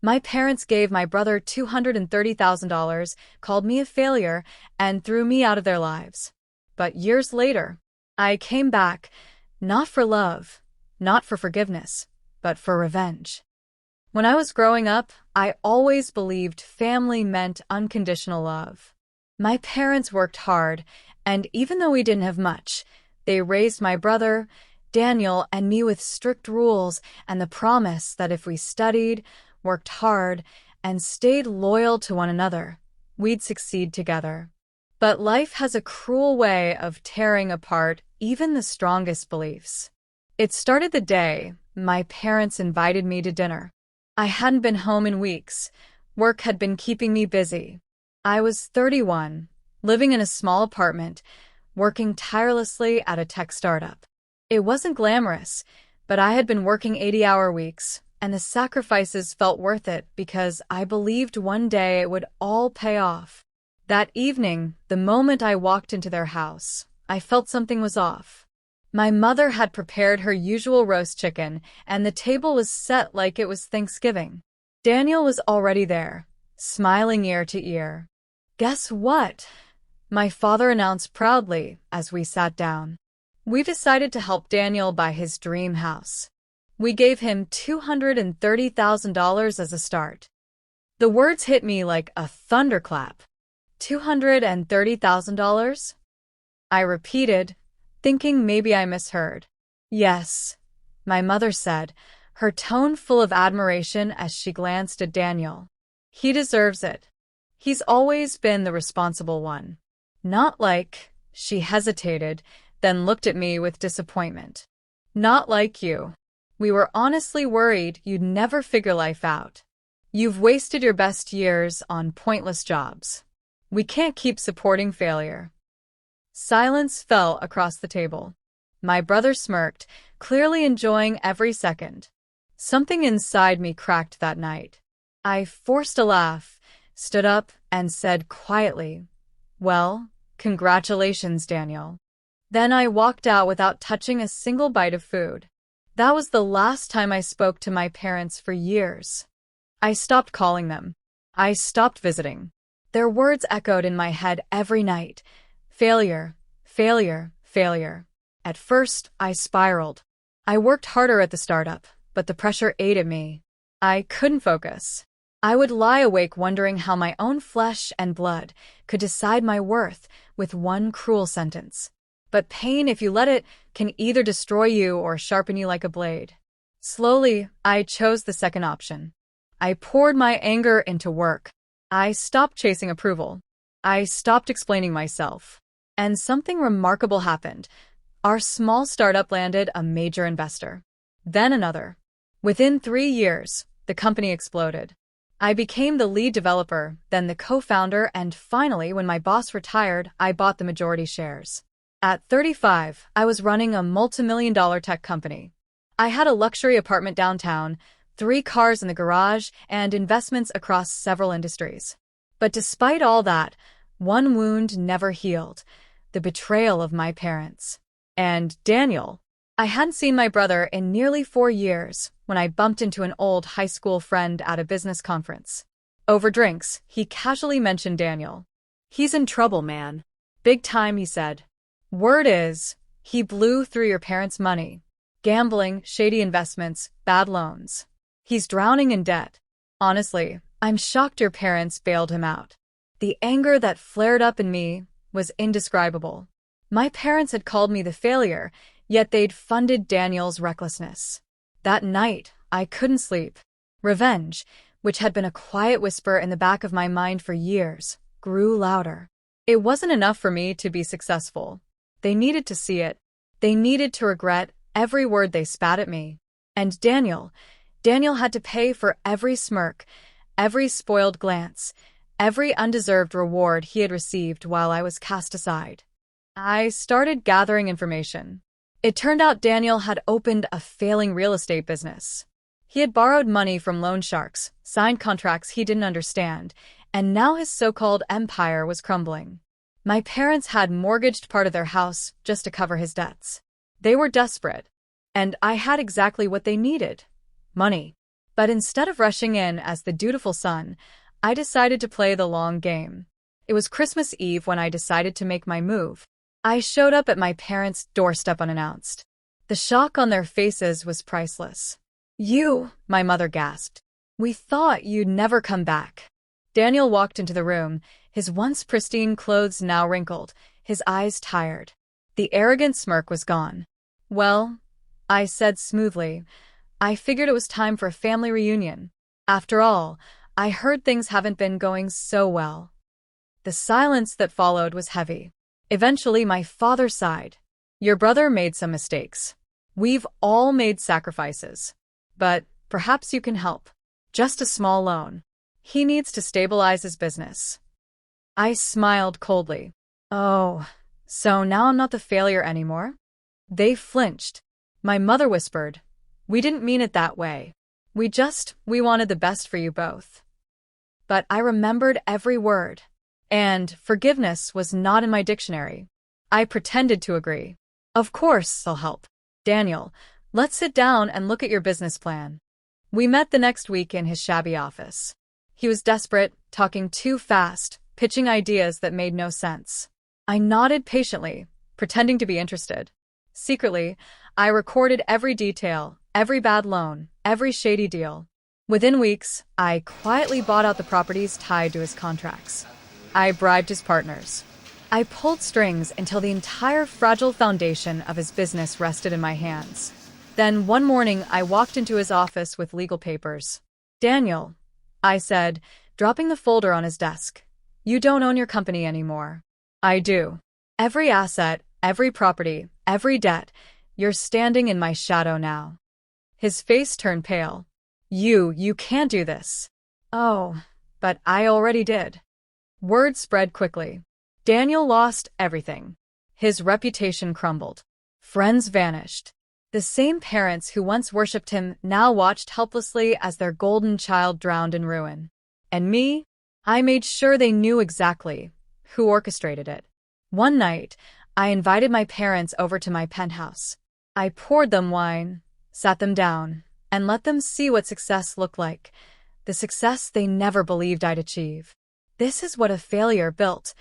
My parents gave my brother $230,000, called me a failure, and threw me out of their lives. But years later, I came back, not for love, not for forgiveness, but for revenge. When I was growing up, I always believed family meant unconditional love. My parents worked hard, and even though we didn't have much, they raised my brother, Daniel, and me with strict rules and the promise that if we studied, worked hard, and stayed loyal to one another, we'd succeed together. But life has a cruel way of tearing apart even the strongest beliefs. It started the day my parents invited me to dinner. I hadn't been home in weeks. Work had been keeping me busy. I was 31, living in a small apartment, working tirelessly at a tech startup. It wasn't glamorous, but I had been working 80-hour weeks, and the sacrifices felt worth it because I believed one day it would all pay off. That evening, the moment I walked into their house, I felt something was off. My mother had prepared her usual roast chicken, and the table was set like it was Thanksgiving. Daniel was already there, smiling ear to ear. "Guess what?" my father announced proudly as we sat down. "We've decided to help Daniel buy his dream house." We gave him $230,000 as a start. The words hit me like a thunderclap. $230,000? I repeated, thinking maybe I misheard. "Yes," my mother said, her tone full of admiration as she glanced at Daniel. "He deserves it. He's always been the responsible one." Not like, she hesitated, then looked at me with disappointment. "Not like you. We were honestly worried you'd never figure life out. You've wasted your best years on pointless jobs. We can't keep supporting failure." Silence fell across the table. My brother smirked, clearly enjoying every second. Something inside me cracked that night. I forced a laugh, stood up, and said quietly, "Well, congratulations, Daniel." Then I walked out without touching a single bite of food. That was the last time I spoke to my parents for years. I stopped calling them. I stopped visiting. Their words echoed in my head every night. Failure, failure, failure. At first, I spiraled. I worked harder at the startup, but the pressure ate at me. I couldn't focus. I would lie awake wondering how my own flesh and blood could decide my worth with one cruel sentence. But pain, if you let it, can either destroy you or sharpen you like a blade. Slowly, I chose the second option. I poured my anger into work. I stopped chasing approval. I stopped explaining myself. And something remarkable happened. Our small startup landed a major investor. Then another. Within 3 years, the company exploded. I became the lead developer, then the co-founder, and finally, when my boss retired, I bought the majority shares. At 35, I was running a multi-million-dollar tech company. I had a luxury apartment downtown, 3 cars in the garage, and investments across several industries. But despite all that, one wound never healed: the betrayal of my parents. And Daniel. I hadn't seen my brother in nearly 4 years when I bumped into an old high school friend at a business conference. Over drinks, he casually mentioned Daniel. "He's in trouble, man. Big time," he said. "Word is, he blew through your parents' money. Gambling, shady investments, bad loans. He's drowning in debt. Honestly, I'm shocked your parents bailed him out." The anger that flared up in me was indescribable. My parents had called me the failure, yet they'd funded Daniel's recklessness. That night, I couldn't sleep. Revenge, which had been a quiet whisper in the back of my mind for years, grew louder. It wasn't enough for me to be successful. They needed to see it. They needed to regret every word they spat at me. And Daniel had to pay for every smirk, every spoiled glance, every undeserved reward he had received while I was cast aside. I started gathering information. It turned out Daniel had opened a failing real estate business. He had borrowed money from loan sharks, signed contracts he didn't understand, and now his so-called empire was crumbling. My parents had mortgaged part of their house just to cover his debts. They were desperate, and I had exactly what they needed: money. But instead of rushing in as the dutiful son, I decided to play the long game. It was Christmas Eve when I decided to make my move. I showed up at my parents' doorstep unannounced. The shock on their faces was priceless. "You," my mother gasped. "We thought you'd never come back." Daniel walked into the room, his once pristine clothes now wrinkled, his eyes tired. The arrogant smirk was gone. "Well," I said smoothly, "I figured it was time for a family reunion. After all, I heard things haven't been going so well." The silence that followed was heavy. Eventually, my father sighed. "Your brother made some mistakes. We've all made sacrifices. But perhaps you can help. Just a small loan. He needs to stabilize his business." I smiled coldly. "Oh, so now I'm not the failure anymore?" They flinched. My mother whispered, "We didn't mean it that way. We wanted the best for you both." But I remembered every word. And forgiveness was not in my dictionary. I pretended to agree. "Of course, I'll help. Daniel, let's sit down and look at your business plan." We met the next week in his shabby office. He was desperate, talking too fast, pitching ideas that made no sense. I nodded patiently, pretending to be interested. Secretly, I recorded every detail, every bad loan, every shady deal. Within weeks, I quietly bought out the properties tied to his contracts. I bribed his partners. I pulled strings until the entire fragile foundation of his business rested in my hands. Then one morning, I walked into his office with legal papers. "Daniel," I said, dropping the folder on his desk, "you don't own your company anymore." "I do. Every asset, every property, every debt. You're standing in my shadow now." His face turned pale. You can't do this." "Oh, but I already did." Word spread quickly. Daniel lost everything. His reputation crumbled. Friends vanished. The same parents who once worshipped him now watched helplessly as their golden child drowned in ruin. And me? I made sure they knew exactly who orchestrated it. One night, I invited my parents over to my penthouse. I poured them wine, sat them down, and let them see what success looked like, the success they never believed I'd achieve. "This is what a failure built,"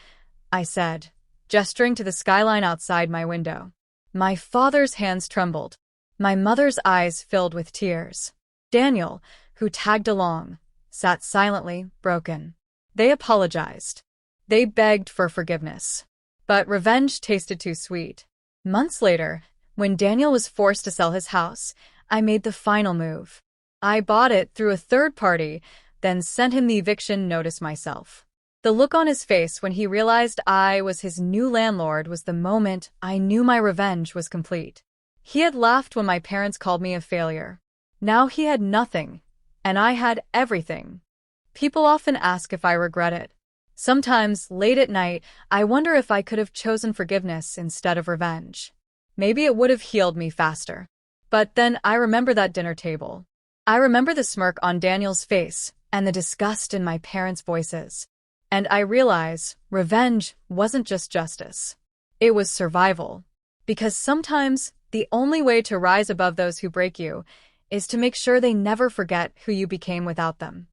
I said, gesturing to the skyline outside my window. My father's hands trembled. My mother's eyes filled with tears. Daniel, who tagged along, sat silently, broken. They apologized. They begged for forgiveness. But revenge tasted too sweet. Months later, when Daniel was forced to sell his house, I made the final move. I bought it through a third party, then sent him the eviction notice myself. The look on his face when he realized I was his new landlord was the moment I knew my revenge was complete. He had laughed when my parents called me a failure. Now he had nothing, and I had everything. People often ask if I regret it. Sometimes, late at night, I wonder if I could have chosen forgiveness instead of revenge. Maybe it would have healed me faster. But then I remember that dinner table. I remember the smirk on Daniel's face and the disgust in my parents' voices. And I realize revenge wasn't just justice. It was survival. Because sometimes the only way to rise above those who break you is to make sure they never forget who you became without them.